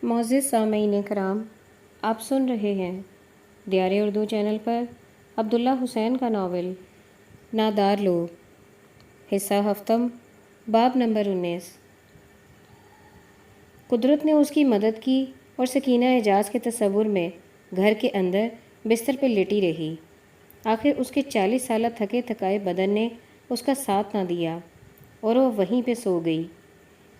معزز سامعین کرام، آپ سن رہے ہیں دیار اردو چینل پر عبداللہ حسین کا ناول نادار لوگ، حصہ ہفتم، باب نمبر 19۔ قدرت نے اس کی مدد کی اور سکینہ اعجاز کے تصور میں گھر کے اندر بستر پہ لیٹی رہی۔ آخر اس کے 40 سالہ تھکے تھکائے بدن نے اس کا ساتھ نہ دیا اور وہ وہیں پہ سو گئی۔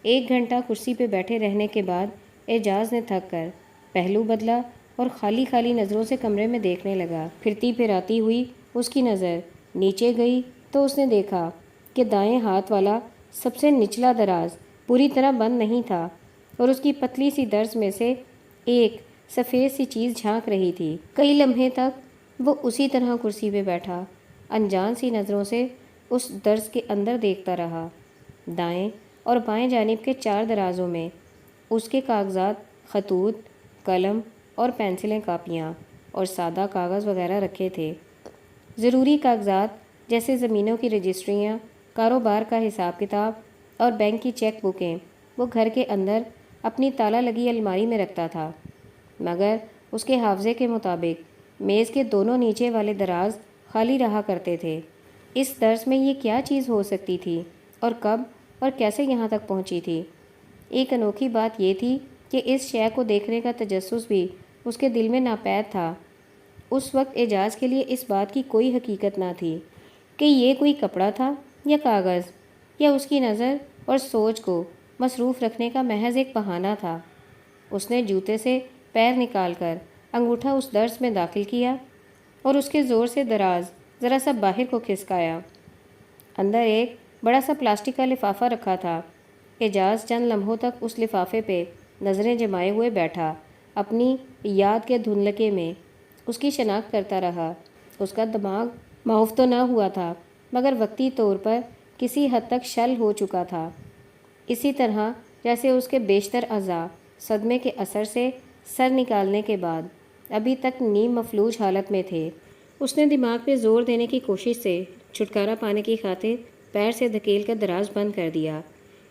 1 گھنٹہ کرسی پہ بیٹھے رہنے کے بعد اعجاز نے تھک کر پہلو بدلا اور خالی خالی نظروں سے کمرے میں دیکھنے لگا۔ پھرتی پھراتی ہوئی اس کی نظر نیچے گئی تو اس نے دیکھا کہ دائیں ہاتھ والا سب سے نچلا دراز پوری طرح بند نہیں تھا اور اس کی پتلی سی درز میں سے ایک سفید سی چیز جھانک رہی تھی۔ کئی لمحے تک وہ اسی طرح کرسی پہ بیٹھا انجان سی نظروں سے اس درز کے اندر دیکھتا رہا۔ دائیں اور بائیں جانب کے 4 درازوں میں اس کے کاغذات، خطوط، قلم اور پینسلیں، کاپیاں اور سادہ کاغذ وغیرہ رکھے تھے۔ ضروری کاغذات جیسے زمینوں کی رجسٹریاں، کاروبار کا حساب کتاب اور بینک کی چیک بکیں وہ گھر کے اندر اپنی تالا لگی الماری میں رکھتا تھا، مگر اس کے حافظے کے مطابق میز کے دونوں نیچے والے دراز خالی رہا کرتے تھے۔ اس درز میں یہ کیا چیز ہو سکتی تھی اور کب اور کیسے یہاں تک پہنچی تھی؟ ایک انوکھی بات یہ تھی کہ اس شے کو دیکھنے کا تجسس بھی اس کے دل میں ناپید تھا۔ اس وقت اعجاز کے لیے اس بات کی کوئی حقیقت نہ تھی کہ یہ کوئی کپڑا تھا یا کاغذ، یا اس کی نظر اور سوچ کو مصروف رکھنے کا محض ایک بہانہ تھا۔ اس نے جوتے سے پیر نکال کر انگوٹھا اس درز میں داخل کیا اور اس کے زور سے دراز ذرا سا باہر کو کھسکایا۔ اندر ایک بڑا سا پلاسٹک کا لفافہ رکھا تھا۔ اعجاز چند لمحوں تک اس لفافے پہ نظریں جمائے ہوئے بیٹھا، اپنی یاد کے دھندلکے میں اس کی شناخت کرتا رہا۔ اس کا دماغ معاف تو نہ ہوا تھا مگر وقتی طور پر کسی حد تک شل ہو چکا تھا، اسی طرح جیسے اس کے بیشتر اعضاء صدمے کے اثر سے سر نکالنے کے بعد ابھی تک نیم مفلوج حالت میں تھے۔ اس نے دماغ پہ زور دینے کی کوشش سے چھٹکارا پانے کی خاطر پیر سے دھکیل کر دراز بند کر دیا۔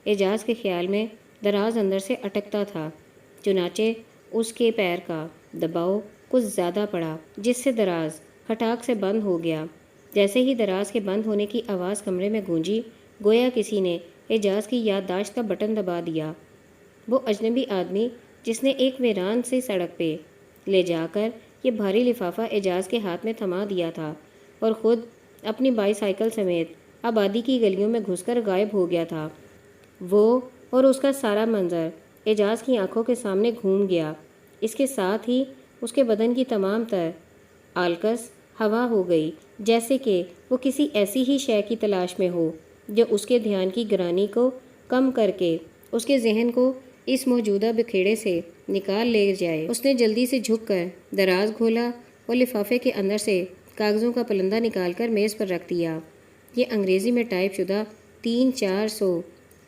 اعجاز کے خیال میں دراز اندر سے اٹکتا تھا، چنانچہ اس کے پیر کا دباؤ کچھ زیادہ پڑا، جس سے دراز کھٹاک سے بند ہو گیا۔ جیسے ہی دراز کے بند ہونے کی آواز کمرے میں گونجی، گویا کسی نے اعجاز کی یادداشت کا بٹن دبا دیا۔ وہ اجنبی آدمی جس نے ایک ویران سی سڑک پہ لے جا کر یہ بھاری لفافہ اعجاز کے ہاتھ میں تھما دیا تھا اور خود اپنی بائی سائیکل سمیت آبادی کی گلیوں میں گھس کر غائب ہو گیا تھا، وہ اور اس کا سارا منظر اعجاز کی آنکھوں کے سامنے گھوم گیا۔ اس کے ساتھ ہی اس کے بدن کی تمام تر آلکس ہوا ہو گئی، جیسے کہ وہ کسی ایسی ہی شے کی تلاش میں ہو جو اس کے دھیان کی گرانی کو کم کر کے اس کے ذہن کو اس موجودہ بکھیڑے سے نکال لے جائے۔ اس نے جلدی سے جھک کر دراز کھولا اور لفافے کے اندر سے کاغذوں کا پلندہ نکال کر میز پر رکھ دیا۔ یہ انگریزی میں ٹائپ شدہ 300-400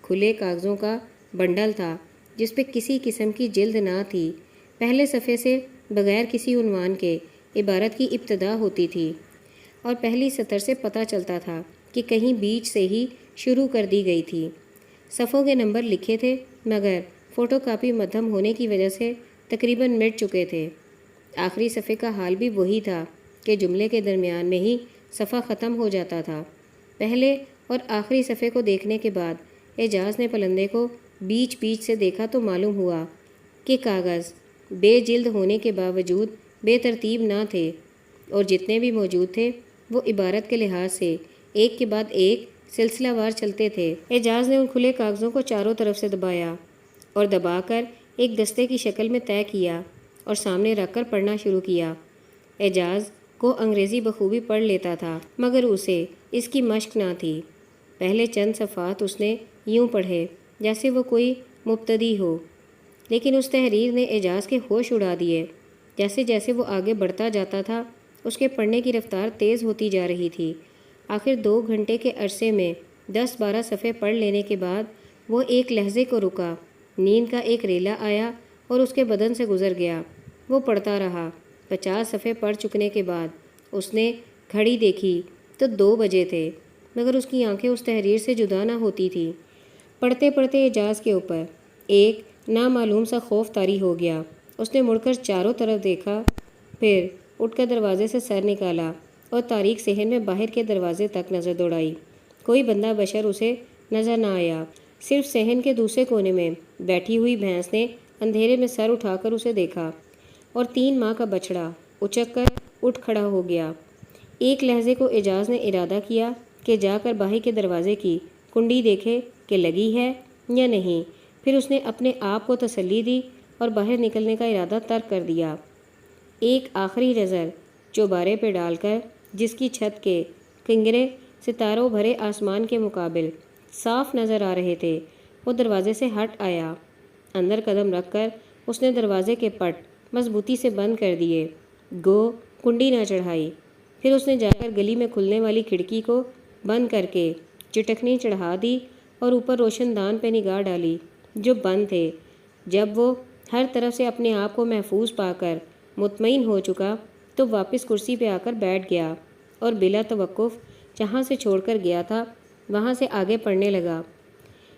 کھلے کاغذوں کا بنڈل تھا جس پہ کسی قسم کی جلد نہ تھی۔ پہلے صفحے سے بغیر کسی عنوان کے عبارت کی ابتدا ہوتی تھی اور پہلی سطر سے پتہ چلتا تھا کہ کہیں بیچ سے ہی شروع کر دی گئی تھی۔ صفحوں کے نمبر لکھے تھے مگر فوٹو کاپی مدھم ہونے کی وجہ سے تقریباً مٹ چکے تھے۔ آخری صفحے کا حال بھی وہی تھا کہ جملے کے درمیان میں ہی صفحہ ختم ہو جاتا تھا۔ پہلے اور آخری صفحے کو دیکھنے کے بعد اعجاز نے پلندے کو بیچ بیچ سے دیکھا تو معلوم ہوا کہ کاغذ بے جلد ہونے کے باوجود بے ترتیب نہ تھے اور جتنے بھی موجود تھے وہ عبارت کے لحاظ سے ایک کے بعد ایک سلسلہ وار چلتے تھے۔ اعجاز نے ان کھلے کاغذوں کو چاروں طرف سے دبایا اور دبا کر ایک دستے کی شکل میں طے کیا اور سامنے رکھ کر پڑھنا شروع کیا۔ اعجاز کو انگریزی بخوبی پڑھ لیتا تھا مگر اسے اس کی مشق نہ تھی۔ پہلے چند صفحات اس نے یوں پڑھے جیسے وہ کوئی مبتدی ہو، لیکن اس تحریر نے اعجاز کے ہوش اڑا دیے۔ جیسے جیسے وہ آگے بڑھتا جاتا تھا اس کے پڑھنے کی رفتار تیز ہوتی جا رہی تھی۔ آخر 2 گھنٹے کے عرصے میں 10-12 صفحے پڑھ لینے کے بعد وہ ایک لحظے کو رکا، نیند کا ایک ریلا آیا اور اس کے بدن سے گزر گیا۔ وہ پڑھتا رہا۔ 50 صفحے پڑھ چکنے کے بعد اس نے گھڑی دیکھی تو 2 بجے تھے، مگر اس کی آنکھیں اس تحریر سے جدا نہ ہوتی تھیں۔ پڑھتے پڑھتے اعجاز کے اوپر ایک نامعلوم سا خوف طاری ہو گیا۔ اس نے مڑ کر چاروں طرف دیکھا، پھر اٹھ کر دروازے سے سر نکالا اور تاریک صحن میں باہر کے دروازے تک نظر دوڑائی۔ کوئی بندہ بشر اسے نظر نہ آیا، صرف صحن کے دوسرے کونے میں بیٹھی ہوئی بھینس نے اندھیرے میں سر اٹھا کر اسے دیکھا، اور 3 ماہ کا بچڑا اچک کر اٹھ کھڑا ہو گیا۔ ایک لہجے کو اعجاز نے ارادہ کیا کہ جا کر باہر کے دروازے کی کنڈی دیکھے کہ لگی ہے یا نہیں۔ پھر اس نے اپنے آپ کو تسلی دی اور باہر نکلنے کا ارادہ ترک کر دیا۔ ایک آخری نظر چوبارے پہ ڈال کر، جس کی چھت کے کنگرے ستاروں بھرے آسمان کے مقابل صاف نظر آ رہے تھے، وہ دروازے سے ہٹ آیا۔ اندر قدم رکھ کر اس نے دروازے کے پٹ مضبوطی سے بند کر دیے، گو کنڈی نہ چڑھائی۔ پھر اس نے جا کر گلی میں کھلنے والی کھڑکی کو بند کر کے چٹکنی چڑھا دی اور اوپر روشن دان پہ نگاہ ڈالی جو بند تھے۔ جب وہ ہر طرف سے اپنے آپ کو محفوظ پا کر مطمئن ہو چکا تو واپس کرسی پہ آ کر بیٹھ گیا اور بلا توقف جہاں سے چھوڑ کر گیا تھا وہاں سے آگے پڑھنے لگا۔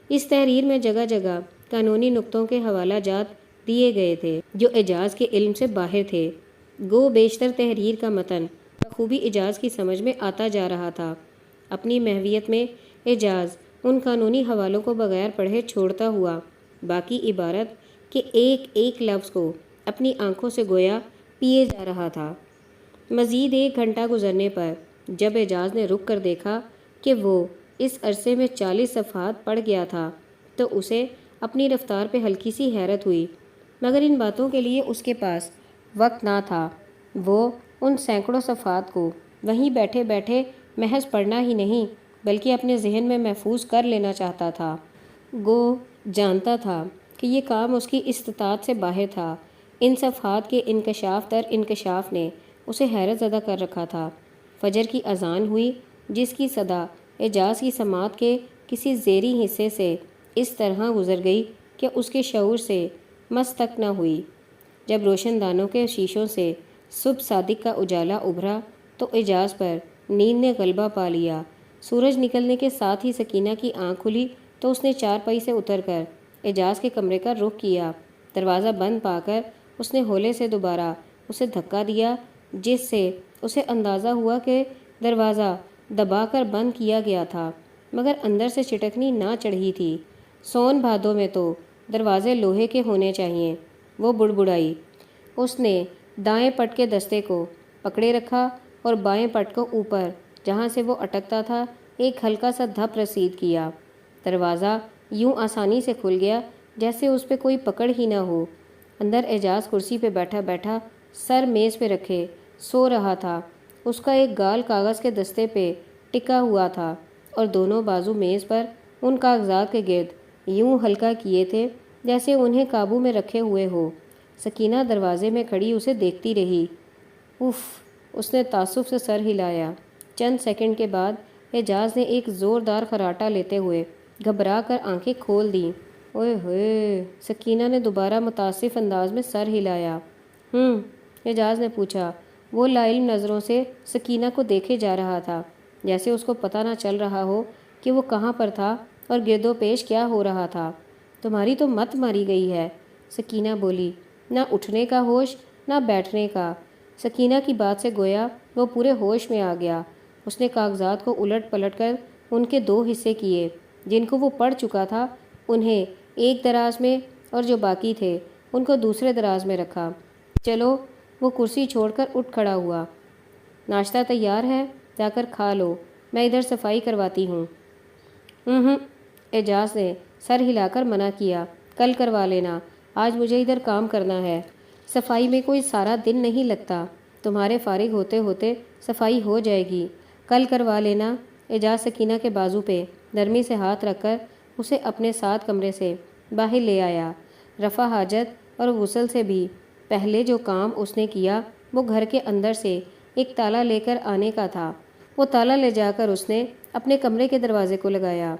اس تحریر میں جگہ جگہ قانونی نقطوں کے حوالہ جات دیے گئے تھے جو اعجاز کے علم سے باہر تھے، گو بیشتر تحریر کا متن بخوبی اعجاز کی سمجھ میں آتا جا رہا تھا۔ اپنی محویت میں اعجاز ان قانونی حوالوں کو بغیر پڑھے چھوڑتا ہوا باقی عبارت کے ایک ایک لفظ کو اپنی آنکھوں سے گویا پیے جا رہا تھا۔ مزید 1 گھنٹہ گزرنے پر جب اعجاز نے رک کر دیکھا کہ وہ اس عرصے میں 40 صفحات پڑھ گیا تھا تو اسے اپنی رفتار پہ ہلکی سی حیرت ہوئی، مگر ان باتوں کے لیے اس کے پاس وقت نہ تھا۔ وہ ان سینکڑوں صفحات کو وہیں بیٹھے بیٹھے محض پڑھنا ہی نہیں بلکہ اپنے ذہن میں محفوظ کر لینا چاہتا تھا۔ گو جانتا تھا کہ یہ کام اس کی استطاعت سے باہر تھا۔ ان صفحات کے انکشاف در انکشاف نے اسے حیرت زدہ کر رکھا تھا۔ فجر کی اذان ہوئی جس کی صدا اعجاز کی سماعت کے کسی زیریں حصے سے اس طرح گزر گئی کہ اس کے شعور سے مس تک نہ ہوئی۔ جب روشن دانوں کے شیشوں سے صبح صادق کا اجالا ابھرا تو اعجاز پر نیند نے غلبہ پا لیا۔ سورج نکلنے کے ساتھ ہی سکینہ کی آنکھ کھلی تو اس نے چارپائی سے اتر کر اعجاز کے کمرے کا رخ کیا۔ دروازہ بند پا کر اس نے ہولے سے دوبارہ اسے دھکا دیا، جس سے اسے اندازہ ہوا کہ دروازہ دبا کر بند کیا گیا تھا مگر اندر سے چٹکنی نہ چڑھی تھی۔ سون بھادوں میں تو دروازے لوہے کے ہونے چاہیے، وہ بڑبڑائی۔ اس نے دائیں پٹ کے دستے کو پکڑے رکھا اور بائیں پٹ کو اوپر جہاں سے وہ اٹکتا تھا ایک ہلکا سا دھپ رسید کیا۔ دروازہ یوں آسانی سے کھل گیا جیسے اس پہ کوئی پکڑ ہی نہ ہو۔ اندر اعجاز کرسی پہ بیٹھا بیٹھا سر میز پہ رکھے سو رہا تھا۔ اس کا ایک گال کاغذ کے دستے پہ ٹکا ہوا تھا اور دونوں بازو میز پر ان کاغذات کے گرد یوں ہلکا کیے تھے جیسے انہیں قابو میں رکھے ہوئے ہو۔ سکینہ دروازے میں کھڑی اسے دیکھتی رہی۔ اف، اس نے تعصب سے سر ہلایا۔ چند سیکنڈ کے بعد اعجاز نے ایک زوردار خراٹا لیتے ہوئے گھبرا کر آنکھیں کھول دیں۔ اوئے ہوئے، سکینہ نے دوبارہ متاسف انداز میں سر ہلایا۔ اعجاز نے پوچھا۔ وہ لاعلم نظروں سے سکینہ کو دیکھے جا رہا تھا جیسے اس کو پتہ نہ چل رہا ہو کہ وہ کہاں پر تھا اور گرد و پیش کیا ہو رہا تھا۔ تمہاری تو مت ماری گئی ہے، سکینہ بولی، نہ اٹھنے کا ہوش نہ بیٹھنے کا۔ سکینہ کی بات سے گویا وہ پورے ہوش میں آ گیا۔ اس نے کاغذات کو الٹ پلٹ کر ان کے 2 حصے کیے، جن کو وہ پڑھ چکا تھا انہیں ایک دراز میں اور جو باقی تھے ان کو دوسرے دراز میں رکھا۔ چلو، وہ کرسی چھوڑ کر اٹھ کھڑا ہوا۔ ناشتہ تیار ہے، جا کر کھا لو، میں ادھر صفائی کرواتی ہوں۔ اعجاز نے سر ہلا کر منع کیا۔ کل کروا لینا، آج مجھے ادھر کام کرنا ہے۔ صفائی میں کوئی سارا دن نہیں لگتا، تمہارے فارغ ہوتے ہوتے صفائی ہو جائے گی، کل کروا لینا۔ اعجاز سکینہ کے بازو پہ نرمی سے ہاتھ رکھ کر اسے اپنے ساتھ کمرے سے باہر لے آیا۔ رفع حاجت اور غسل سے بھی پہلے جو کام اس نے کیا وہ گھر کے اندر سے ایک تالا لے کر آنے کا تھا۔ وہ تالا لے جا کر اس نے اپنے کمرے کے دروازے کو لگایا،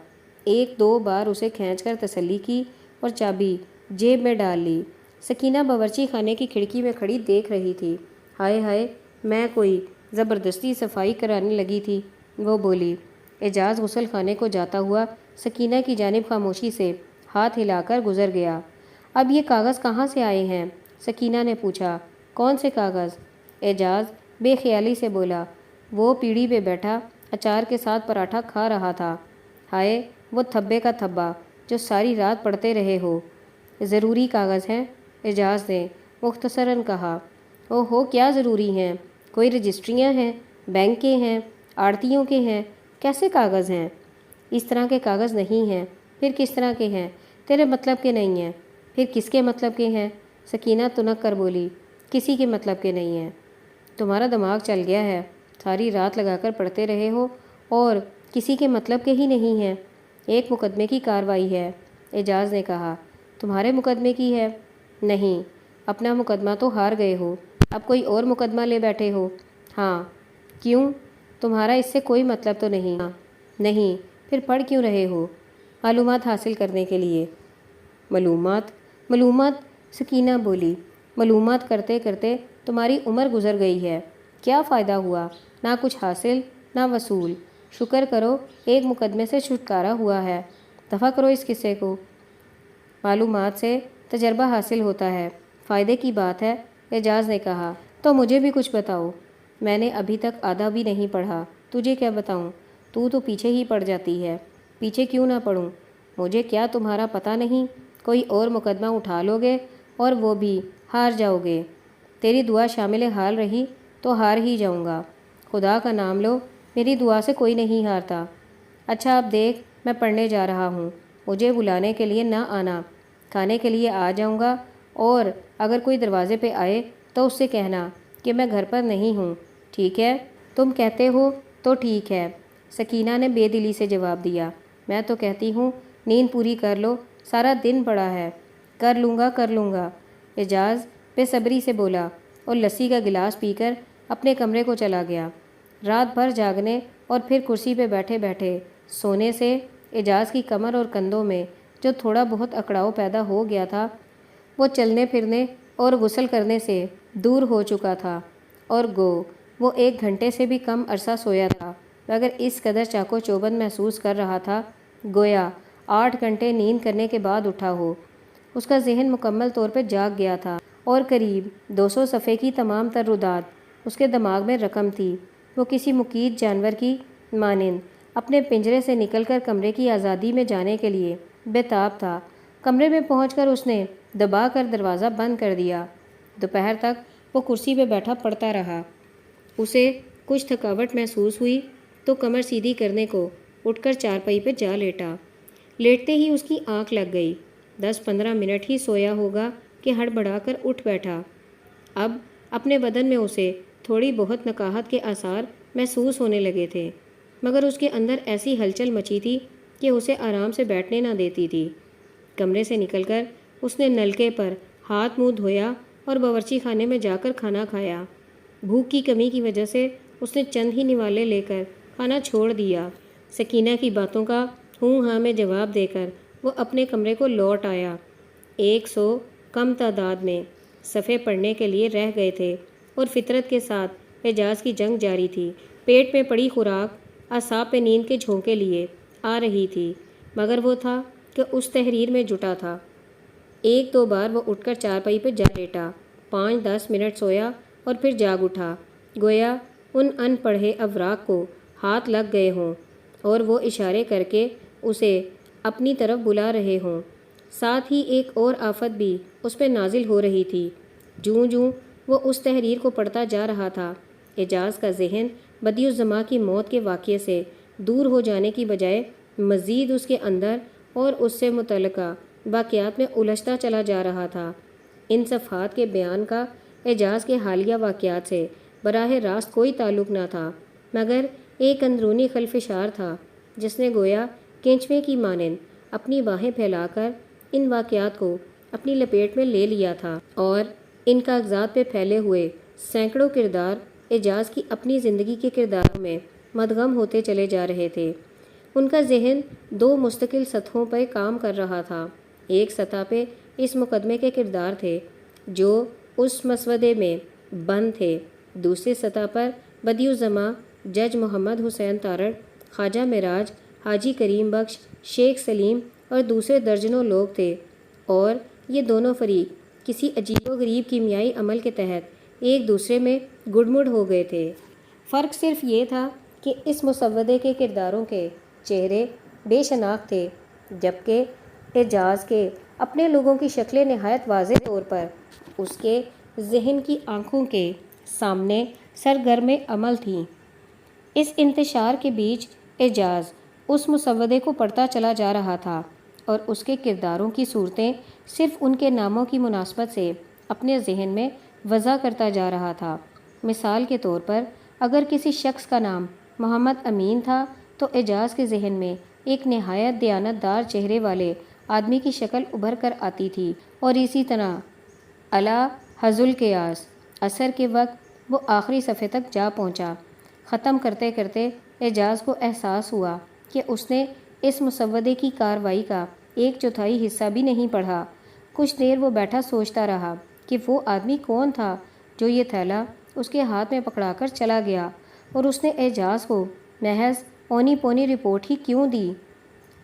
1-2 بار اسے کھینچ کر تسلی کی اور چابی جیب میں ڈال لی۔ سکینہ باورچی خانے کی کھڑکی میں کھڑی دیکھ رہی تھی۔ ہائے ہائے، میں کوئی زبردستی صفائی کرانے لگی تھی، وہ بولی۔ اعجاز غسل خانے کو جاتا ہوا سکینہ کی جانب خاموشی سے ہاتھ ہلا کر گزر گیا۔ اب یہ کاغذ کہاں سے آئے ہیں؟ سکینہ نے پوچھا۔ کون سے کاغذ؟ اعجاز بے خیالی سے بولا۔ وہ پیڑھی پہ بیٹھا اچار کے ساتھ پراٹھا کھا رہا تھا۔ ہائے وہ تھبے کا تھبا جو ساری رات پڑھتے رہے ہو۔ ضروری کاغذ ہیں، اعجاز نے مختصراً کہا۔ اوہو کیا ضروری ہیں؟ کوئی رجسٹریاں ہیں، بینک کے ہیں، آڑتیوں کے ہیں، کیسے کاغذ ہیں؟ اس طرح کے کاغذ نہیں ہیں۔ پھر کس طرح کے ہیں؟ تیرے مطلب کے نہیں ہیں۔ پھر کس کے مطلب کے ہیں؟ سکینہ تنک کر بولی۔ کسی کے مطلب کے نہیں ہیں۔ تمہارا دماغ چل گیا ہے، ساری رات لگا کر پڑھتے رہے ہو اور کسی کے مطلب کے ہی نہیں ہیں۔ ایک مقدمے کی کارروائی ہے، اعجاز نے کہا۔ تمہارے مقدمے کی ہے؟ نہیں، اپنا مقدمہ تو ہار گئے ہو، اب کوئی اور مقدمہ لے بیٹھے ہو۔ ہاں۔ کیوں؟ تمہارا اس سے کوئی مطلب تو نہیں؟ نہیں، پھر پڑھ کیوں رہے ہو؟ معلومات حاصل کرنے کے لیے۔ معلومات سکینہ بولی۔ معلومات کرتے کرتے تمہاری عمر گزر گئی ہے، کیا فائدہ ہوا؟ نہ کچھ حاصل نہ وصول۔ شکر کرو ایک مقدمے سے چھٹکارا ہوا ہے، دفع کرو اس قصے کو۔ معلومات سے تجربہ حاصل ہوتا ہے، فائدے کی بات ہے، اعجاز نے کہا۔ تو مجھے بھی کچھ بتاؤ، میں نے ابھی تک آدھا بھی نہیں پڑھا، تجھے کیا بتاؤں؟ تو پیچھے ہی پڑ جاتی ہے۔ پیچھے کیوں نہ پڑھوں؟ مجھے کیا تمہارا پتہ نہیں؟ کوئی اور مقدمہ اٹھا لو گے اور وہ بھی ہار جاؤ گے۔ تیری دعا شامل حال رہی تو ہار ہی جاؤں گا۔ خدا کا نام لو، میری دعا سے کوئی نہیں ہارتا۔ اچھا اب دیکھ، میں پڑھنے جا رہا ہوں، مجھے بلانے کے لیے نہ آنا، کھانے کے لیے آ جاؤں گا، اور اگر کوئی دروازے پہ آئے تو اس سے کہنا کہ میں گھر پر نہیں ہوں، ٹھیک ہے؟ تم کہتے ہو تو ٹھیک ہے، سکینہ نے بے دلی سے جواب دیا۔ میں تو کہتی ہوں نیند پوری کر لو، سارا دن پڑا ہے۔ کر لوں گا، اعجاز بے صبری سے بولا اور لسی کا گلاس پی کر اپنے کمرے کو چلا گیا۔ رات بھر جاگنے اور پھر کرسی پہ بیٹھے بیٹھے سونے سے اعجاز کی کمر اور کندھوں میں جو تھوڑا بہت اکڑاؤ پیدا ہو گیا تھا وہ چلنے پھرنے اور غسل کرنے سے دور ہو چکا تھا، اور وہ 1 گھنٹے سے بھی کم عرصہ سویا تھا، مگر اس قدر چاقو چوبند محسوس کر رہا تھا گویا 8 گھنٹے نیند کرنے کے بعد اٹھا ہو۔ اس کا ذہن مکمل طور پہ جاگ گیا تھا اور قریب 200 صفحے کی تمام تر رداد اس کے دماغ میں رقم تھی۔ وہ کسی مقید جانور کی مانند اپنے پنجرے سے نکل کر کمرے کی آزادی میں جانے کے لیے بے تاب تھا۔ کمرے میں پہنچ کر اس نے دبا کر دروازہ بند کر دیا۔ دوپہر تک وہ کرسی پہ بیٹھا پڑھتا رہا۔ اسے کچھ تھکاوٹ محسوس ہوئی تو کمر سیدھی کرنے کو اٹھ کر چارپائی پہ جا لیٹا۔ لیٹتے ہی اس کی آنکھ لگ گئی۔ 10-15 منٹ ہی سویا ہوگا کہ ہڑبڑا کر اٹھ بیٹھا۔ اب اپنے بدن میں اسے تھوڑی بہت نکاہت کے آثار محسوس ہونے لگے تھے، مگر اس کے اندر ایسی ہلچل مچی تھی کہ اسے آرام سے بیٹھنے نہ دیتی تھی۔ کمرے سے نکل کر اس نے نلکے پر ہاتھ منہ دھویا اور باورچی خانے میں جا کر کھانا کھایا۔ بھوک کی کمی کی وجہ سے اس نے چند ہی نوالے لے کر کھانا چھوڑ دیا۔ سکینہ کی باتوں کا ہوں ہاں میں جواب دے کر وہ اپنے کمرے کو لوٹ آیا۔ 100 کم تعداد میں صفحے پڑھنے کے لیے رہ گئے تھے اور فطرت کے ساتھ اعجاز کی جنگ جاری تھی۔ پیٹ میں پڑی خوراک اعصاب پہ نیند کے جھونکے لیے آ رہی تھی، مگر وہ تھا کہ اس تحریر میں جٹا تھا۔ 1-2 بار وہ اٹھ کر چارپائی پہ جا لیٹا، 5-10 منٹ سویا اور پھر جاگ اٹھا، گویا ان پڑھے اوراق کو ہاتھ لگ گئے ہوں اور وہ اشارے کر کے اسے اپنی طرف بلا رہے ہوں۔ ساتھ ہی ایک اور آفت بھی اس پہ نازل ہو رہی تھی۔ جوں جوں وہ اس تحریر کو پڑھتا جا رہا تھا، اعجاز کا ذہن بدیع الزماں کی موت کے واقعے سے دور ہو جانے کی بجائے مزید اس کے اندر اور اس سے متعلقہ واقعات میں الجھتا چلا جا رہا تھا۔ ان صفحات کے بیان کا اعجاز کے حالیہ واقعات سے براہ راست کوئی تعلق نہ تھا، مگر ایک اندرونی خلفشار تھا جس نے گویا کینچوے کی مانند اپنی باہیں پھیلا کر ان واقعات کو اپنی لپیٹ میں لے لیا تھا، اور ان کاغذات پہ پھیلے ہوئے سینکڑوں کردار اعجاز کی اپنی زندگی کے کرداروں میں مدغم ہوتے چلے جا رہے تھے۔ ان کا ذہن 2 مستقل سطحوں پر کام کر رہا تھا۔ ایک سطح پہ اس مقدمے کے کردار تھے جو اس مسودے میں بند تھے، دوسری سطح پر بدیع الزماں، جج محمد حسین تارڑ، خواجہ معراج، حاجی کریم بخش، شیخ سلیم اور دوسرے درجنوں لوگ تھے، اور یہ دونوں فریق کسی عجیب و غریب کیمیائی عمل کے تحت ایک دوسرے میں گڈ مڈ ہو گئے تھے۔ فرق صرف یہ تھا کہ اس مسودے کے کرداروں کے چہرے بے شناخت تھے، جبکہ اعجاز کے اپنے لوگوں کی شکلیں نہایت واضح طور پر اس کے ذہن کی آنکھوں کے سامنے سرگرم عمل تھیں۔ اس انتشار کے بیچ اعجاز اس مسودے کو پڑھتا چلا جا رہا تھا اور اس کے کرداروں کی صورتیں صرف ان کے ناموں کی مناسبت سے اپنے ذہن میں وضع کرتا جا رہا تھا۔ مثال کے طور پر اگر کسی شخص کا نام محمد امین تھا تو اعجاز کے ذہن میں ایک نہایت دیانت دار چہرے والے آدمی کی شکل ابھر کر آتی تھی، اور اسی طرح اعلیٰ حظ القیاس عصر کے وقت وہ آخری صفحے تک جا پہنچا۔ ختم کرتے کرتے اعجاز کو احساس ہوا کہ اس نے اس مسودے کی کارروائی کا 1/4 حصہ بھی نہیں پڑھا۔ کچھ دیر وہ بیٹھا سوچتا رہا کہ وہ آدمی کون تھا جو یہ تھیلا اس کے ہاتھ میں پکڑا کر چلا گیا، اور اس نے اعجاز کو محض اونی پونی رپورٹ ہی کیوں دی،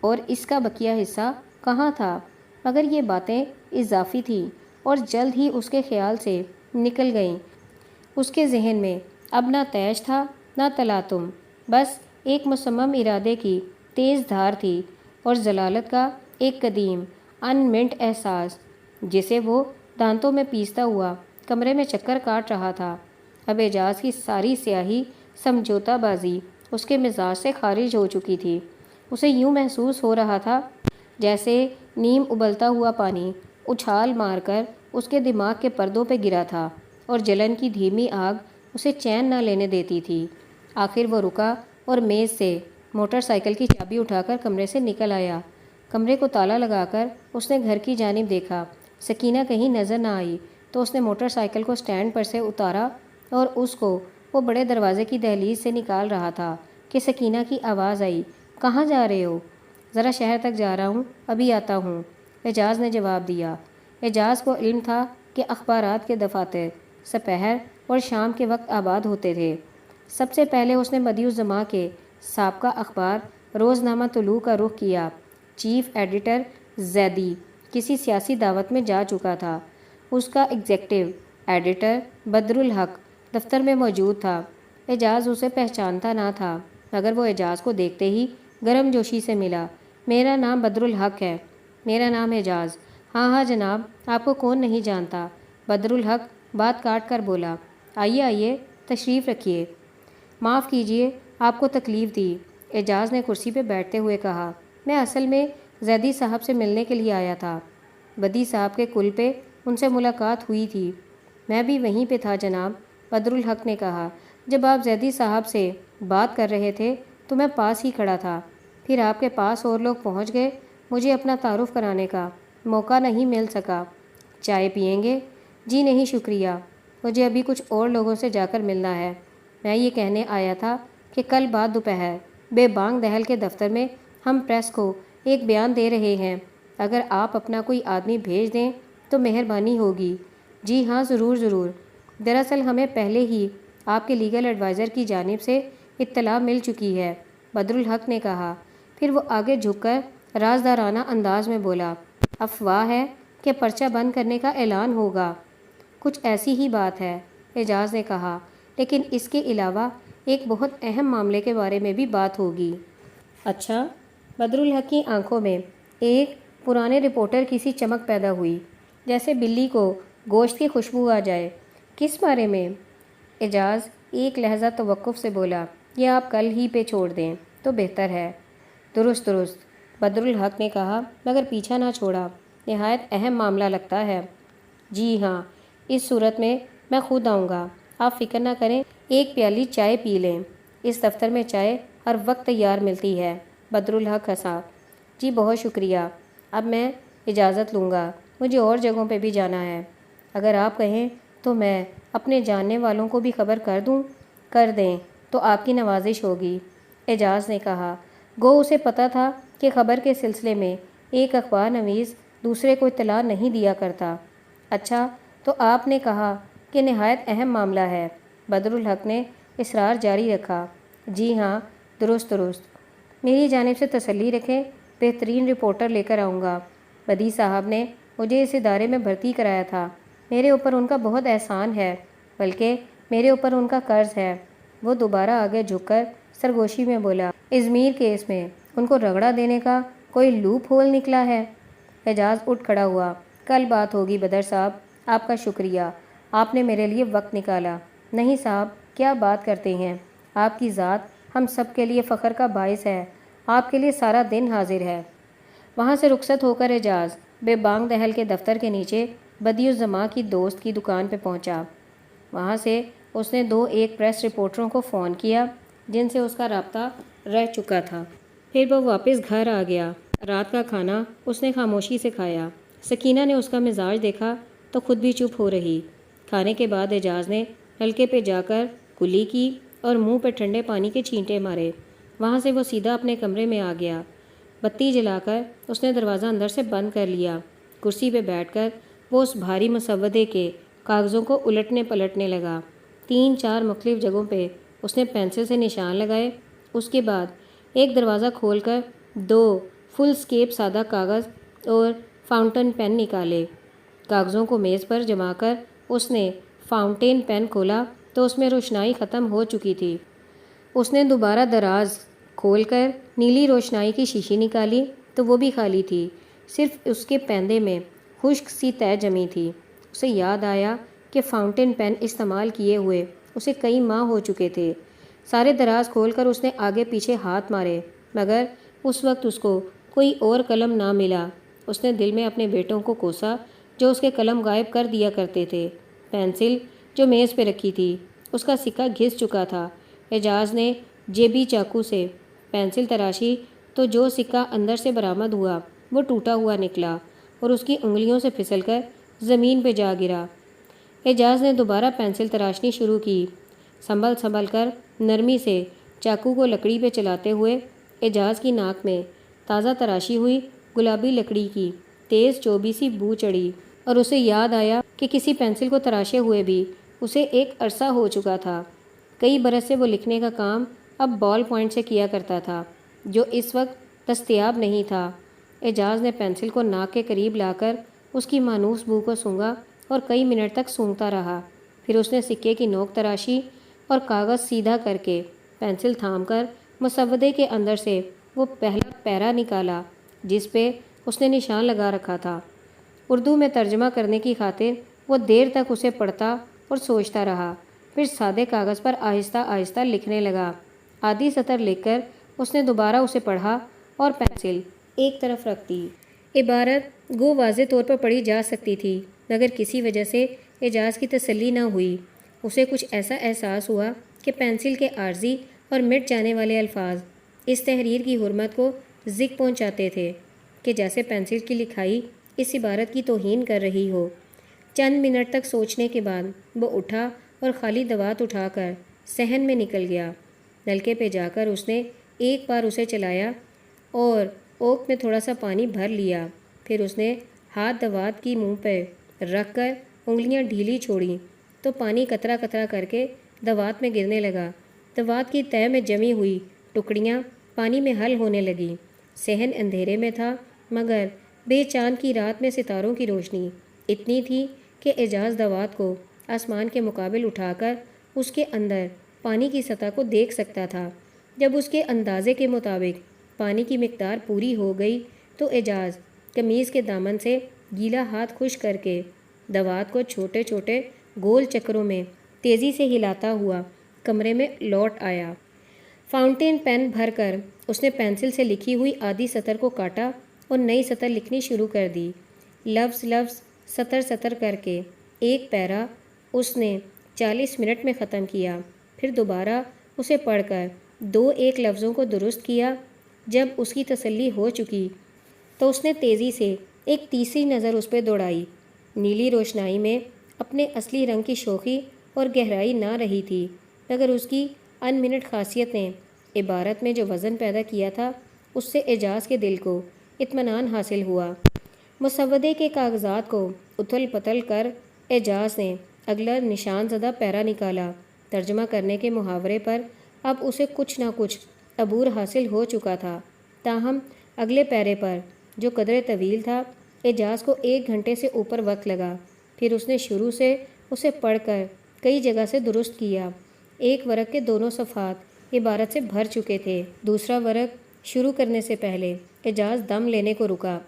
اور اس کا بقیہ حصہ کہاں تھا؟ مگر یہ باتیں اضافی تھیں اور جلد ہی اس کے خیال سے نکل گئیں۔ اس کے ذہن میں اب نہ طیش تھا نہ تلاطم، بس ایک مصمم ارادے کی تیز دھار تھی اور ضلالت کا ایک قدیم انمنٹ احساس جسے وہ دانتوں میں پیستا ہوا کمرے میں چکر کاٹ رہا تھا۔ اب اعجاز کی ساری سیاہی سمجھوتہ بازی اس کے مزاج سے خارج ہو چکی تھی۔ اسے یوں محسوس ہو رہا تھا جیسے نیم ابلتا ہوا پانی اچھال مار کر اس کے دماغ کے پردوں پہ گرا تھا اور جلن کی دھیمی آگ اسے چین نہ لینے دیتی تھی۔ آخر وہ رکا اور میز سے موٹر سائیکل کی چابی اٹھا کر کمرے سے نکل آیا۔ کمرے کو تالا لگا کر اس نے گھر کی جانب دیکھا۔ سکینہ کہیں نظر نہ آئی تو اس نے موٹر سائیکل کو سٹینڈ پر سے اتارا اور اس کو وہ بڑے دروازے کی دہلیز سے نکال رہا تھا کہ سکینہ کی آواز آئی، کہاں جا رہے ہو؟ ذرا شہر تک جا رہا ہوں، ابھی آتا ہوں، اعجاز نے جواب دیا۔ اعجاز کو علم تھا کہ اخبارات کے دفاتر سپہر اور شام کے وقت آباد ہوتے تھے۔ سب سے پہلے اس نے بدیع الزماں کے سابقہ اخبار روزنامہ طلوع کا رخ کیا۔ چیف ایڈیٹر زیدی کسی سیاسی دعوت میں جا چکا تھا۔ اس کا ایگزیکٹو ایڈیٹر بدر الحق دفتر میں موجود تھا۔ اعجاز اسے پہچانتا نہ تھا، مگر وہ اعجاز کو دیکھتے ہی گرم جوشی سے ملا۔ میرا نام بدر الحق ہے۔ میرا نام اعجاز۔ ہاں ہاں جناب، آپ کو کون نہیں جانتا؟ بدر الحق بات کاٹ کر بولا۔ آئیے آئیے، تشریف رکھیے۔ معاف کیجیے آپ کو تکلیف دی، اعجاز نے کرسی پہ بیٹھتے ہوئے کہا۔ میں اصل میں زیدی صاحب سے ملنے کے لیے آیا تھا۔ بدی صاحب کے کل پہ ان سے ملاقات ہوئی تھی۔ میں بھی وہیں پہ تھا جناب، بدر الحق نے کہا۔ جب آپ زیدی صاحب سے بات کر رہے تھے تو میں پاس ہی کھڑا تھا، پھر آپ کے پاس اور لوگ پہنچ گئے، مجھے اپنا تعارف کرانے کا موقع نہیں مل سکا۔ چائے پئیں گے؟ جی نہیں شکریہ، مجھے ابھی کچھ اور لوگوں سے جا کر ملنا ہے۔ میں یہ کہنے آیا تھا کہ کل بعد دوپہر بے بانگ دہل کے دفتر میں ہم پریس کو ایک بیان دے رہے ہیں، اگر آپ اپنا کوئی آدمی بھیج دیں تو مہربانی ہوگی۔ جی ہاں، ضرور ضرور۔ دراصل ہمیں پہلے ہی آپ کے لیگل ایڈوائزر کی جانب سے اطلاع مل چکی ہے، بدر الحق نے کہا۔ پھر وہ آگے جھک کر رازدارانہ انداز میں بولا، افواہ ہے کہ پرچہ بند کرنے کا اعلان ہوگا۔ کچھ ایسی ہی بات ہے، اعجاز نے کہا، لیکن اس کے علاوہ ایک بہت اہم معاملے کے بارے میں بھی بات ہوگی۔ اچھا؟ بدر الحق کی آنکھوں میں ایک پرانے رپورٹر کی سی چمک پیدا ہوئی، جیسے بلی کو گوشت کی خوشبو آ جائے۔ کس بارے میں؟ اعجاز ایک لحظہ توقف سے بولا، یہ آپ کل ہی پہ چھوڑ دیں تو بہتر ہے۔ درست درست، بدر الحق نے کہا، مگر پیچھا نہ چھوڑا، نہایت اہم معاملہ لگتا ہے۔ جی ہاں، اس صورت میں خود آؤں گا، آپ فکر نہ کریں، ایک پیالی چائے پی لیں، اس دفتر میں چائے ہر وقت تیار ملتی ہے۔ بدر الحق ہنسا۔ جی بہت شکریہ، اب میں اجازت لوں گا، مجھے اور جگہوں پہ بھی جانا ہے۔ اگر آپ کہیں تو میں اپنے جاننے والوں کو بھی خبر کر دوں؟ کر دیں تو آپ کی نوازش ہوگی، اعجاز نے کہا۔ گو اسے پتہ تھا کہ خبر کے سلسلے میں ایک اخبار نویس دوسرے کو اطلاع نہیں دیا کرتا۔ اچھا، تو آپ نے کہا کہ نہایت اہم معاملہ ہے، بدر الحق نے اصرار جاری رکھا۔ جی ہاں، درست درست، میری جانب سے تسلی رکھیں، بہترین رپورٹر لے کر آؤں گا۔ بدی صاحب نے مجھے اس ادارے میں بھرتی کرایا تھا۔ میرے اوپر ان کا بہت احسان ہے، بلکہ میرے اوپر ان کا قرض ہے۔ وہ دوبارہ آگے جھک کر سرگوشی میں بولا، ازمیر کیس میں ان کو رگڑا دینے کا کوئی لوپ ہول نکلا ہے؟ اعجاز اٹھ کھڑا ہوا۔ کل بات ہوگی بدر صاحب، آپ کا شکریہ، آپ نے میرے لیے وقت نکالا۔ نہیں صاحب، کیا بات کرتے ہیں، آپ کی ذات ہم سب کے لیے فخر کا باعث ہے، آپ کے لیے سارا دن حاضر ہے۔ وہاں سے رخصت ہو کر اعجاز بے بانگ دہل کے دفتر کے نیچے بدی الزماں کی دوست کی دکان پہ پہنچا۔ وہاں سے اس نے 2 پریس رپورٹروں کو فون کیا جن سے اس کا رابطہ رہ چکا تھا۔ پھر وہ واپس گھر آ گیا۔ رات کا کھانا اس نے خاموشی سے کھایا۔ سکینہ نے اس کا مزاج دیکھا تو خود بھی چپ ہو رہی۔ کھانے کے بعد اعجاز نے نلکے پہ جا کر کلی کی اور منہ پہ ٹھنڈے پانی کے چھینٹے مارے۔ وہاں سے وہ سیدھا اپنے کمرے میں آ گیا۔ بتی جلا کر اس نے دروازہ اندر سے بند کر لیا۔ کرسی پہ بیٹھ کر وہ اس بھاری مسودے کے کاغذوں کو الٹنے پلٹنے لگا۔ 3-4 مختلف جگہوں پہ اس نے پینسل سے نشان لگائے۔ اس کے بعد ایک دروازہ کھول کر 2 فل اسکیپ سادہ کاغذ اور فاؤنٹین پین نکالے۔ کاغذوں کو میز پر جما کر اس نے فاؤنٹین پین کھولا تو اس میں روشنائی ختم ہو چکی تھی۔ اس نے دوبارہ دراز کھول کر نیلی روشنائی کی شیشی نکالی تو وہ بھی خالی تھی، صرف اس کے پیندے میں خشک سی تہ جمی تھی۔ اسے یاد آیا کہ فاؤنٹین پین استعمال کیے ہوئے اسے کئی ماہ ہو چکے تھے۔ سارے دراز کھول کر اس نے آگے پیچھے ہاتھ مارے، مگر اس وقت اس کو کوئی اور قلم نہ ملا۔ اس نے دل میں اپنے بیٹوں کو کوسا جو اس کے قلم غائب کر دیا کرتے تھے۔ پینسل جو میز پہ رکھی تھی اس کا سکہ گھس چکا تھا۔ اعجاز نے جیبی چاقو سے پینسل تراشی تو جو سکہ اندر سے برآمد ہوا وہ ٹوٹا ہوا نکلا اور اس کی انگلیوں سے پھسل کر زمین پہ جا گرا۔ اعجاز نے دوبارہ پینسل تراشنی شروع کی۔ سنبھل کر نرمی سے چاقو کو لکڑی پہ چلاتے ہوئے اعجاز کی ناک میں تازہ تراشی ہوئی گلابی لکڑی کی تیز چوبی سی بو چڑھی اور اسے یاد آیا کہ کسی پینسل کو تراشے ہوئے بھی اسے ایک عرصہ ہو چکا تھا۔ کئی برس سے وہ لکھنے کا کام اب بال پوائنٹ سے کیا کرتا تھا جو اس وقت دستیاب نہیں تھا۔ اعجاز نے پینسل کو ناک کے قریب لا کر اس کی مانوس بو کو سونگھا اور کئی منٹ تک سونگھتا رہا۔ پھر اس نے سکے کی نوک تراشی اور کاغذ سیدھا کر کے پینسل تھام کر مسودے کے اندر سے وہ پہلا پیرا نکالا جس پہ اس نے نشان لگا رکھا تھا۔ اردو میں ترجمہ کرنے کی خاطر وہ دیر تک اسے پڑھتا اور سوچتا رہا، پھر سادے کاغذ پر آہستہ آہستہ لکھنے لگا۔ آدھی سطر لکھ کر اس نے دوبارہ اسے پڑھا اور پینسل ایک طرف رکھ دی۔ عبارت گو واضح طور پر پڑھی جا سکتی تھی، مگر کسی وجہ سے اعجاز کی تسلی نہ ہوئی۔ اسے کچھ ایسا احساس ہوا کہ پینسل کے عارضی اور مٹ جانے والے الفاظ اس تحریر کی حرمت کو زگ پہنچاتے تھے کہ جیسے پینسل کی لکھائی اس عبارت کی توہین کر رہی ہو۔ چند منٹ تک سوچنے کے بعد وہ اٹھا اور خالی دوات اٹھا کر صحن میں نکل گیا۔ نلکے پہ جا کر اس نے ایک بار اسے چلایا اور اوک میں تھوڑا سا پانی بھر لیا۔ پھر اس نے ہاتھ دوات کی منہ پہ رکھ کر انگلیاں ڈھیلی چھوڑیں تو پانی قطرہ قطرہ کر کے دوات میں گرنے لگا۔ دوات کی تہہ میں جمی ہوئی ٹکڑیاں پانی میں حل ہونے لگیں۔ صحن اندھیرے میں تھا، مگر بے چاند کی رات میں ستاروں کی روشنی اتنی تھی کہ اعجاز دوات کو آسمان کے مقابل اٹھا کر اس کے اندر پانی کی سطح کو دیکھ سکتا تھا۔ جب اس کے اندازے کے مطابق پانی کی مقدار پوری ہو گئی تو اعجاز قمیض کے دامن سے گیلا ہاتھ خشک کر کے دوات کو چھوٹے چھوٹے گول چکروں میں تیزی سے ہلاتا ہوا کمرے میں لوٹ آیا۔ فاؤنٹین پین بھر کر اس نے پینسل سے لکھی ہوئی آدھی سطر کو کاٹا اور نئی سطر لکھنی شروع کر دی۔ لفظ لفظ سطر سطر کر کے ایک پیرا اس نے 40 منٹ میں ختم کیا۔ پھر دوبارہ اسے پڑھ کر 2 لفظوں کو درست کیا۔ جب اس کی تسلی ہو چکی تو اس نے تیزی سے ایک تیسری نظر اس پہ دوڑائی۔ نیلی روشنائی میں اپنے اصلی رنگ کی شوخی اور گہرائی نہ رہی تھی، مگر اس کی ان منٹ خاصیت نے عبارت میں جو وزن پیدا کیا تھا اس سے اعجاز کے دل کو اطمینان حاصل ہوا۔ مسودے کے کاغذات کو اتھل پتھل کر اعجاز نے اگلا نشان زدہ پیرا نکالا۔ ترجمہ کرنے کے محاورے پر اب اسے کچھ نہ کچھ عبور حاصل ہو چکا تھا، تاہم اگلے پیرے پر جو قدرے طویل تھا اعجاز کو 1 گھنٹے سے اوپر وقت لگا۔ پھر اس نے شروع سے اسے پڑھ کر کئی جگہ سے درست کیا۔ ایک ورق کے دونوں صفحات عبارت سے بھر چکے تھے۔ دوسرا ورق شروع کرنے سے پہلے اعجاز دم لینے کو رکا۔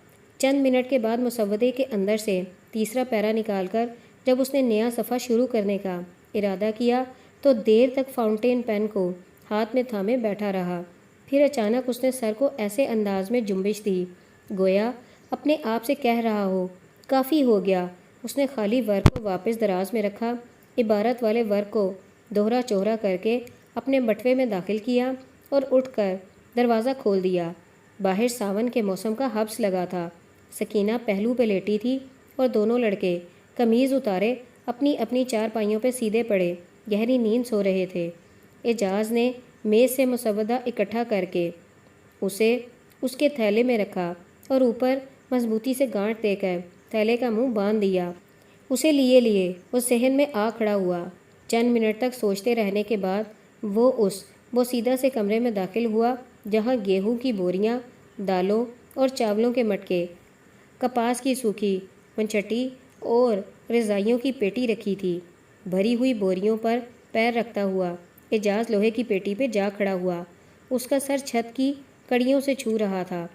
چند منٹ کے بعد مسودے کے اندر سے تیسرا پیرا نکال کر جب اس نے نیا صفحہ شروع کرنے کا ارادہ کیا تو دیر تک فاؤنٹین پین کو ہاتھ میں تھامے بیٹھا رہا۔ پھر اچانک اس نے سر کو ایسے انداز میں جنبش دی گویا اپنے آپ سے کہہ رہا ہو، کافی ہو گیا۔ اس نے خالی ورق کو واپس دراز میں رکھا، عبارت والے ورق کو دوہرا چوہرا کر کے اپنے بٹوے میں داخل کیا اور اٹھ کر دروازہ کھول دیا۔ باہر ساون کے موسم کا حبس لگا تھا۔ سکینہ پہلو پہ لیٹی تھی اور دونوں لڑکے قمیض اتارے اپنی اپنی چارپائیوں پہ سیدھے پڑے گہری نیند سو رہے تھے۔ اعجاز نے میز سے مسودہ اکٹھا کر کے اسے اس کے تھیلے میں رکھا اور اوپر مضبوطی سے گانٹھ دے کر تھیلے کا منہ باندھ دیا۔ اسے لیے وہ صحن میں آ کھڑا ہوا۔ چند منٹ تک سوچتے رہنے کے بعد وہ سیدھا سے کمرے میں داخل ہوا جہاں گیہوں کی بوریاں، دالوں اور چاولوں کے مٹکے، کپاس کی سوکھی منچٹی اور رضائیوں کی پیٹی رکھی تھی۔ بھری ہوئی بوریوں پر پیر رکھتا ہوا اعجاز لوہے کی پیٹی پہ جا کھڑا ہوا۔ اس کا سر چھت کی کڑیوں سے چھو رہا تھا۔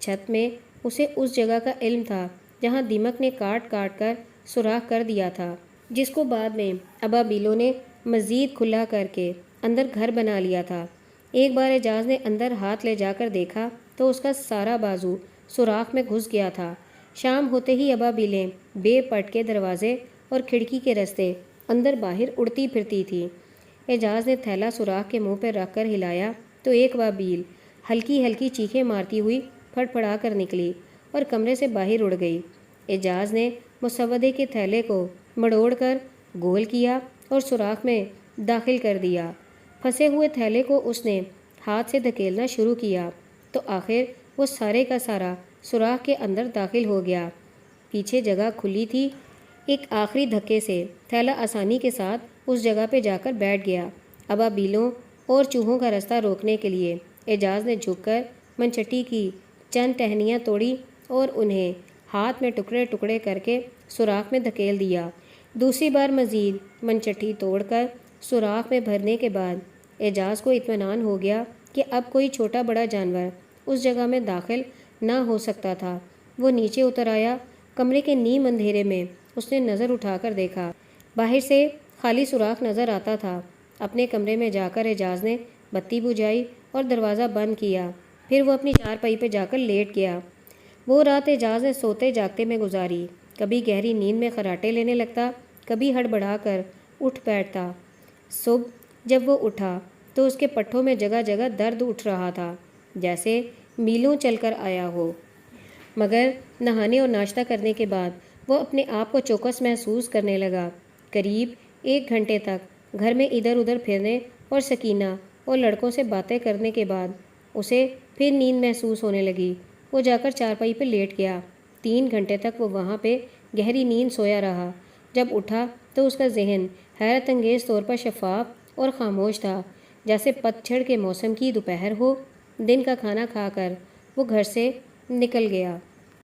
چھت میں اسے اس جگہ کا علم تھا جہاں دیمک نے کاٹ کاٹ کر سوراخ کر دیا تھا، جس کو بعد میں ابابیلوں نے مزید کھلا کر کے اندر گھر بنا لیا تھا۔ ایک بار اعجاز نے اندر ہاتھ لے جا کر دیکھا تو اس کا سارا بازو سوراخ میں گھس گیا تھا۔ شام ہوتے ہی ابابیلیں بے پٹ کے دروازے اور کھڑکی کے رستے اندر باہر اڑتی پھرتی تھی۔ اعجاز نے تھیلا سوراخ کے منہ پہ رکھ کر ہلایا تو ایک ابابیل ہلکی ہلکی چیخیں مارتی ہوئی پھڑ پھڑا کر نکلی اور کمرے سے باہر اڑ گئی۔ اعجاز نے مسودے کے تھیلے کو مڑوڑ کر گول کیا اور سوراخ میں داخل کر دیا۔ پھنسے ہوئے تھیلے کو اس نے ہاتھ سے دھکیلنا شروع کیا تو آخر وہ سارے کا سارا سوراخ کے اندر داخل ہو گیا۔ پیچھے جگہ کھلی تھی۔ ایک آخری دھکے سے تھیلا آسانی کے ساتھ اس جگہ پہ جا کر بیٹھ گیا۔ ابابیلوں اور چوہوں کا راستہ روکنے کے لیے اعجاز نے جھک کر منچٹی کی چند ٹہنیاں توڑی اور انہیں ہاتھ میں ٹکڑے ٹکڑے کر کے سوراخ میں دھکیل دیا۔ دوسری بار مزید منچٹی توڑ کر سوراخ میں بھرنے کے بعد اعجاز کو اطمینان ہو گیا کہ اب کوئی چھوٹا بڑا جانور اس جگہ میں داخل نہ ہو سکتا تھا۔ وہ نیچے اتر آیا۔ کمرے کے نیم اندھیرے میں اس نے نظر اٹھا کر دیکھا، باہر سے خالی سوراخ نظر آتا تھا۔ اپنے کمرے میں جا کر اعجاز نے بتی بجھائی اور دروازہ بند کیا۔ پھر وہ اپنی چارپائی پہ جا کر لیٹ گیا۔ وہ رات اعجاز نے سوتے جاگتے میں گزاری۔ کبھی گہری نیند میں خراٹے لینے لگتا، کبھی ہڑبڑا کر اٹھ بیٹھتا۔ صبح جب وہ اٹھا تو اس کے پٹھوں میں جگہ جگہ درد اٹھ رہا تھا، جیسے میلوں چل کر آیا ہو۔ مگر نہانے اور ناشتہ کرنے کے بعد وہ اپنے آپ کو چوکس محسوس کرنے لگا۔ قریب 1 گھنٹے تک گھر میں ادھر ادھر پھرنے اور سکینہ اور لڑکوں سے باتیں کرنے کے بعد اسے پھر نیند محسوس ہونے لگی۔ وہ جا کر چارپائی پہ لیٹ گیا۔ 3 گھنٹے تک وہ وہاں پہ گہری نیند سویا رہا۔ جب اٹھا تو اس کا ذہن حیرت انگیز طور پر شفاف اور خاموش تھا، جیسے پتجھڑ کے موسم کی دوپہر ہو۔ دن کا کھانا کھا کر وہ گھر سے نکل گیا۔